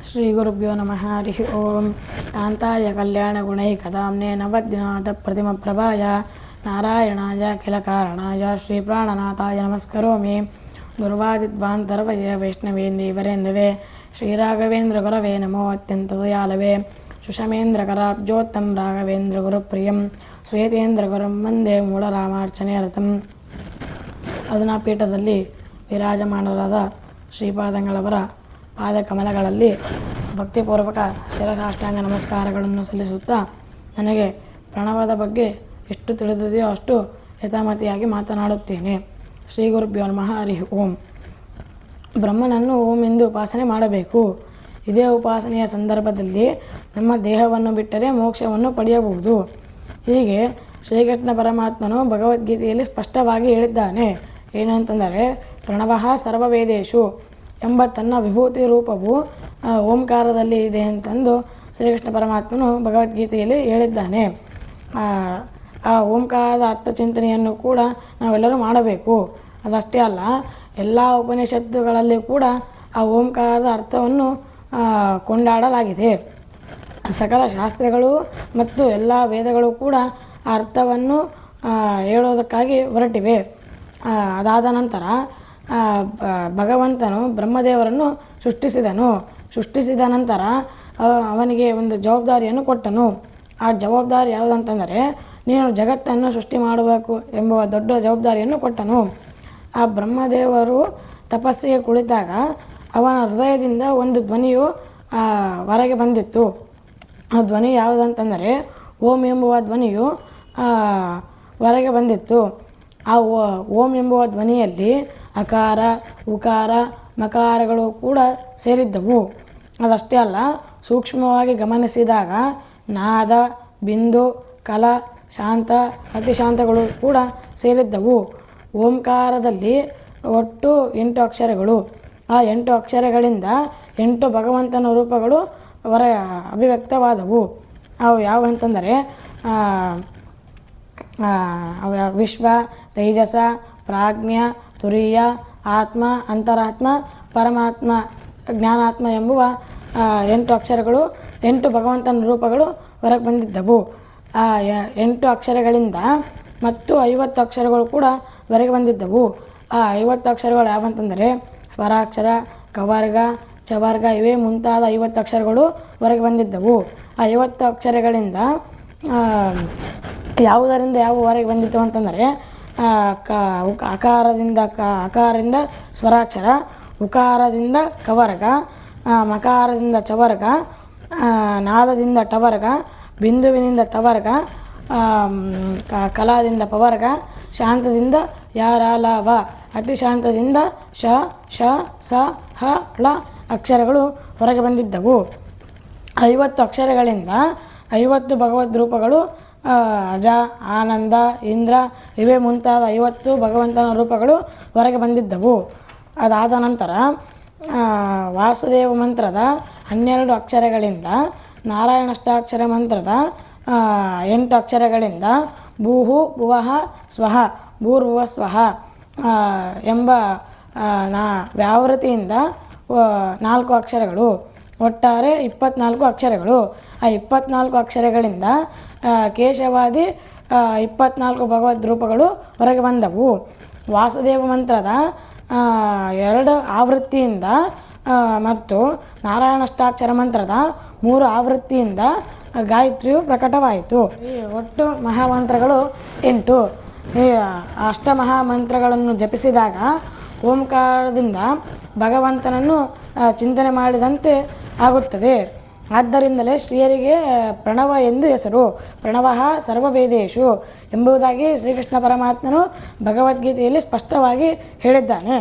ಶ್ರೀಗುರುಭ್ಯೋ ನಮಃ ಹರಿ ಓಂ ಕಾಂತಾಯ ಕಲ್ಯಾಣಗುಣೈಕದಾಮ್ನೇ ನವದ್ಯನಾಥಪ್ರತಿಮಪ್ರಭಾಯ ನಾರಾಯಣಾಯ ಕಿಲಕಾರಣಾಯ ಶ್ರೀಪ್ರಾಣನಾಥಾಯ ನಮಸ್ಕರೋಮಿ ದುರ್ವಾದಿದ್ವಾಂತರ್ವಯ ವೈಷ್ಣವೇಂದೀವರೇಂದವೇ ಶ್ರೀರಾಘವೇಂದ್ರ ಗುರವೇ ನಮೋ ಅತ್ಯಂತ ದಯಾಲವೇ ಸುಷಮೇಂದ್ರಕರಾಬ್ಜೋತ್ತಂ ರಾಘವೇಂದ್ರ ಗುರುಪ್ರಿಯಂ ಶ್ವೇತೇಂದ್ರ ಗುರುಂ ವಂದೇ ಮೂಲರಾಮಾರ್ಚನೆ ರಥಂ. ಅದನಾ ಪೀಠದಲ್ಲಿ ವಿರಾಜಮಾನರಾದ ಶ್ರೀಪಾದಂಗಳವರ ಪಾದಕಮಲಗಳಲ್ಲಿ ಭಕ್ತಿಪೂರ್ವಕ ಶಿರಸಾಷ್ಟಾಂಗ ನಮಸ್ಕಾರಗಳನ್ನು ಸಲ್ಲಿಸುತ್ತಾ, ನನಗೆ ಪ್ರಣವದ ಬಗ್ಗೆ ಎಷ್ಟು ತಿಳಿದಿದೆಯೋ ಅಷ್ಟು ಯಥಾಮತಿಯಾಗಿ ಮಾತನಾಡುತ್ತೇನೆ. ಶ್ರೀ ಗುರುಭ್ಯೋ ನಮಃ ಹರಿ ಓಂ. ಬ್ರಹ್ಮನನ್ನು ಓಂ ಎಂದು ಉಪಾಸನೆ ಮಾಡಬೇಕು. ಇದೇ ಉಪಾಸನೆಯ ಸಂದರ್ಭದಲ್ಲಿ ನಮ್ಮ ದೇಹವನ್ನು ಬಿಟ್ಟರೆ ಮೋಕ್ಷವನ್ನು ಪಡೆಯಬಹುದು. ಹೀಗೆ ಶ್ರೀಕೃಷ್ಣ ಪರಮಾತ್ಮನು ಭಗವದ್ಗೀತೆಯಲ್ಲಿ ಸ್ಪಷ್ಟವಾಗಿ ಹೇಳಿದ್ದಾನೆ. ಏನಂತಂದರೆ, ಪ್ರಣವಃ ಸರ್ವವೇದೇಶು ಎಂಬ ತನ್ನ ವಿಭೂತಿ ರೂಪವು ಓಂಕಾರದಲ್ಲಿ ಇದೆ ಅಂತಂದು ಶ್ರೀಕೃಷ್ಣ ಪರಮಾತ್ಮನು ಭಗವದ್ಗೀತೆಯಲ್ಲಿ ಹೇಳಿದ್ದಾನೆ. ಆ ಓಂಕಾರದ ಅರ್ಥಚಿಂತನೆಯನ್ನು ಕೂಡ ನಾವೆಲ್ಲರೂ ಮಾಡಬೇಕು. ಅದಷ್ಟೇ ಅಲ್ಲ, ಎಲ್ಲ ಉಪನಿಷತ್ತುಗಳಲ್ಲಿ ಕೂಡ ಆ ಓಂಕಾರದ ಅರ್ಥವನ್ನು ಕೊಂಡಾಡಲಾಗಿದೆ. ಸಕಲ ಶಾಸ್ತ್ರಗಳು ಮತ್ತು ಎಲ್ಲ ವೇದಗಳು ಕೂಡ ಆ ಅರ್ಥವನ್ನು ಹೇಳೋದಕ್ಕಾಗಿ ಹೊರಟಿವೆ. ಅದಾದ ನಂತರ ಭಗವಂತನು ಬ್ರಹ್ಮದೇವರನ್ನು ಸೃಷ್ಟಿಸಿದ ನಂತರ ಅವನಿಗೆ ಒಂದು ಜವಾಬ್ದಾರಿಯನ್ನು ಕೊಟ್ಟನು. ಆ ಜವಾಬ್ದಾರಿ ಯಾವುದಂತಂದರೆ, ನೀನು ಜಗತ್ತನ್ನು ಸೃಷ್ಟಿ ಮಾಡಬೇಕು ಎಂಬ ದೊಡ್ಡ ಜವಾಬ್ದಾರಿಯನ್ನು ಕೊಟ್ಟನು. ಆ ಬ್ರಹ್ಮದೇವರು ತಪಸ್ಸಿಗೆ ಕುಳಿತಾಗ ಅವನ ಹೃದಯದಿಂದ ಒಂದು ಧ್ವನಿಯು ಹೊರಗೆ ಬಂದಿತ್ತು. ಆ ಧ್ವನಿ ಯಾವುದಂತಂದರೆ ಓಂ ಎಂಬುವ ಧ್ವನಿಯು ಹೊರಗೆ ಬಂದಿತ್ತು. ಆ ಓಂ ಎಂಬುವ ಧ್ವನಿಯಲ್ಲಿ ಅಕಾರ, ಉಕಾರ, ಮಕಾರಗಳು ಕೂಡ ಸೇರಿದ್ದವು. ಅದಷ್ಟೇ ಅಲ್ಲ, ಸೂಕ್ಷ್ಮವಾಗಿ ಗಮನಿಸಿದಾಗ ನಾದ, ಬಿಂದು, ಕಲ, ಶಾಂತ, ಅತಿಶಾಂತಗಳು ಕೂಡ ಸೇರಿದ್ದವು. ಓಂಕಾರದಲ್ಲಿ ಒಟ್ಟು 8 ಅಕ್ಷರಗಳು. ಆ 8 ಅಕ್ಷರಗಳಿಂದ 8 ಭಗವಂತನ ರೂಪಗಳು ಅಭಿವ್ಯಕ್ತವಾದವು. ಅವು ಯಾವುವಂತಂದರೆ ವಿಶ್ವ, ತೈಜಸ, ಪ್ರಾಜ್ಞ, ತುರಿಯ, ಆತ್ಮ, ಅಂತರಾತ್ಮ, ಪರಮಾತ್ಮ, ಜ್ಞಾನಾತ್ಮ ಎಂಬುವ 8 ಅಕ್ಷರಗಳು, 8 ಭಗವಂತನ ರೂಪಗಳು ಹೊರಗೆ ಬಂದಿದ್ದವು. ಆ 8 ಅಕ್ಷರಗಳಿಂದ ಮತ್ತು 50 ಅಕ್ಷರಗಳು ಕೂಡ ಹೊರಗೆ ಬಂದಿದ್ದವು. ಆ 50 ಅಕ್ಷರಗಳು ಯಾವಂತಂದರೆ ಸ್ವರಾಕ್ಷರ, ಕವರ್ಗ, ಚವರ್ಗ ಇವೇ ಮುಂತಾದ 50 ಅಕ್ಷರಗಳು ಹೊರಗೆ ಬಂದಿದ್ದವು. ಆ 50 ಅಕ್ಷರಗಳಿಂದ ಯಾವುದರಿಂದ ಯಾವ ಹೊರಗೆ ಬಂದಿತ್ತು ಅಂತಂದರೆ, ಅಕಾರದಿಂದ ಸ್ವರಾಕ್ಷರ, ಉಕಾರದಿಂದ ಕವರ್ಗ, ಮಕಾರದಿಂದ ಚವರ್ಗ, ನಾದದಿಂದ ಟವರ್ಗ, ಬಿಂದುವಿನಿಂದ ಟವರ್ಗ, ಕಲಾದಿಂದ ಪವರ್ಗ, ಶಾಂತದಿಂದ ಯಾರಾಲವ, ಅತಿಶಾಂತದಿಂದ ಶ, ಶ, ಸ, ಹ, ಳ ಅಕ್ಷರಗಳು ಹೊರಗೆ ಬಂದಿದ್ದವು. 50 ಅಕ್ಷರಗಳಿಂದ 50 ಭಗವದ್ ರೂಪಗಳು ಅಜ, ಆನಂದ, ಇಂದ್ರ ಇವೇ ಮುಂತಾದ 50 ಭಗವಂತನ ರೂಪಗಳು ಹೊರಗೆ ಬಂದಿದ್ದವು. ಅದಾದ ನಂತರ ವಾಸುದೇವ ಮಂತ್ರದ 12 ಅಕ್ಷರಗಳಿಂದ, ನಾರಾಯಣಾಷ್ಟಾಕ್ಷರ ಮಂತ್ರದ 8 ಅಕ್ಷರಗಳಿಂದ ಭೂಹು ಭುವಃ ಸ್ವಹ, ಭೂರ್ಭುವ ಸ್ವಹ ಎಂಬ ವ್ಯಾವೃತಿಯಿಂದ 4 ಅಕ್ಷರಗಳು, ಒಟ್ಟಾರೆ 24 ಅಕ್ಷರಗಳು. ಆ 24 ಅಕ್ಷರಗಳಿಂದ ಕೇಶವಾದಿ 24 ಭಗವದ್ ರೂಪಗಳು ಹೊರಗೆ ಬಂದವು. ವಾಸುದೇವ ಮಂತ್ರದ 2 ಆವೃತ್ತಿಯಿಂದ ಮತ್ತು ನಾರಾಯಣಾಷ್ಟಾಕ್ಷರ ಮಂತ್ರದ 3 ಆವೃತ್ತಿಯಿಂದ ಗಾಯತ್ರಿಯು ಪ್ರಕಟವಾಯಿತು. ಈ ಒಟ್ಟು ಮಹಾಮಂತ್ರಗಳು 8. ಈ ಅಷ್ಟಮಹಾಮಂತ್ರಗಳನ್ನು ಜಪಿಸಿದಾಗ ಓಂಕಾರದಿಂದ ಭಗವಂತನನ್ನು ಚಿಂತನೆ ಮಾಡಿದಂತೆ ಆಗುತ್ತದೆ. ಆದ್ದರಿಂದಲೇ ಶ್ರೀಯರಿಗೆ ಪ್ರಣವ ಎಂದು ಹೆಸರು. ಪ್ರಣವಃ ಸರ್ವವೇದೇಶು ಎಂಬುದಾಗಿ ಶ್ರೀಕೃಷ್ಣ ಪರಮಾತ್ಮನು ಭಗವದ್ಗೀತೆಯಲ್ಲಿ ಸ್ಪಷ್ಟವಾಗಿ ಹೇಳಿದ್ದಾನೆ.